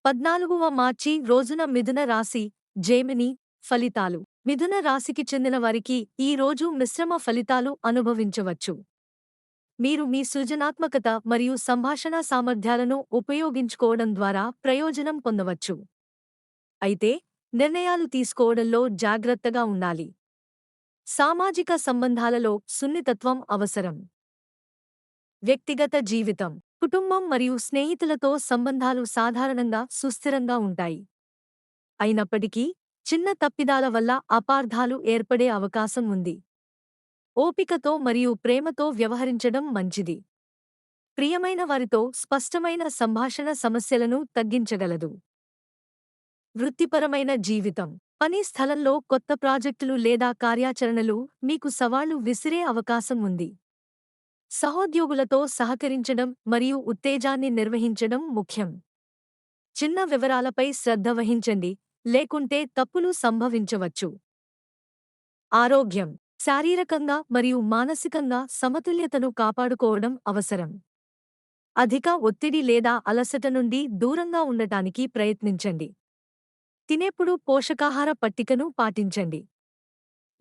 14వ మార్చి రోజున మిథున రాశి జేమిని ఫలితాలు. మిథున రాశికి చెందిన వారికి ఈ రోజు మిశ్రమ ఫలితాలు అనుభవించవచ్చు. మీరు మీ సృజనాత్మకత మరియు సంభాషణ సామర్థ్యాలను ఉపయోగించుకోవడం ద్వారా ప్రయోజనం పొందవచ్చు. అయితే నిర్ణయాలు తీసుకోవడంలో జాగ్రత్తగా ఉండాలి. సామాజిక సంబంధాలలో సున్నితత్వం అవసరం. వ్యక్తిగత జీవితం, కుటుంబం మరియు స్నేహితులతో సంబంధాలు సాధారణంగా సుస్థిరంగా ఉంటాయి. అయినప్పటికీ చిన్న తప్పిదాల వల్ల అపార్థాలు ఏర్పడే అవకాశం ఉంది. ఓపికతో మరియు ప్రేమతో వ్యవహరించడం మంచిది. ప్రియమైన వారితో స్పష్టమైన సంభాషణ సమస్యలను తగ్గించగలదు. వృత్తిపరమైన జీవితం, పని స్థలంలో కొత్త ప్రాజెక్టులు లేదా కార్యాచరణలు మీకు సవాళ్లు విసిరే అవకాశం ఉంది. సహోద్యోగులతో సహకరించడం మరియు ఉత్తేజాన్ని నిర్వహించడం ముఖ్యం. చిన్న వివరాలపై శ్రద్ధ వహించండి, లేకుంటే తప్పులు సంభవించవచ్చు. ఆరోగ్యం, శారీరకంగా మరియు మానసికంగా సమతుల్యతను కాపాడుకోవడం అవసరం. అధిక ఒత్తిడి లేదా అలసట నుండి దూరంగా ఉండటానికి ప్రయత్నించండి. తినేప్పుడు పోషకాహార పట్టికను పాటించండి.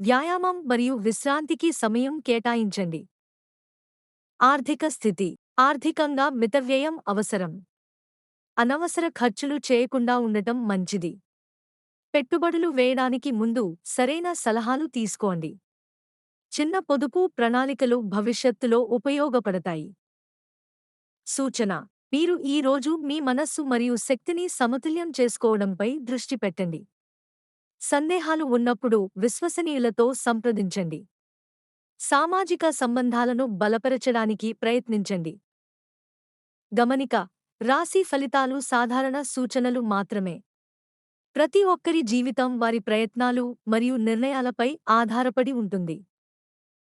వ్యాయామం మరియు విశ్రాంతికి సమయం కేటాయించండి. ఆర్థిక స్థితి, ఆర్థికంగా మితవ్యయం అవసరం. అనవసర ఖర్చులు చేయకుండా ఉండటం మంచిది. పెట్టుబడులు వేయడానికి ముందు సరైన సలహాలు తీసుకోండి. చిన్న పొదుపు ప్రణాళికలు భవిష్యత్తులో ఉపయోగపడతాయి. సూచన: మీరు ఈ రోజు మీ మనస్సు మరియు శక్తిని సమతుల్యం చేసుకోవడంపై దృష్టి పెట్టండి. సందేహాలు ఉన్నప్పుడు విశ్వసనీయులతో సంప్రదించండి. సామాజిక సంబంధాలను బలపరచడానికి ప్రయత్నించండి. గమనిక: రాశి ఫలితాలు సాధారణ సూచనలు మాత్రమే. ప్రతి ఒక్కరి జీవితం వారి ప్రయత్నాలు మరియు నిర్ణయాలపై ఆధారపడి ఉంటుంది.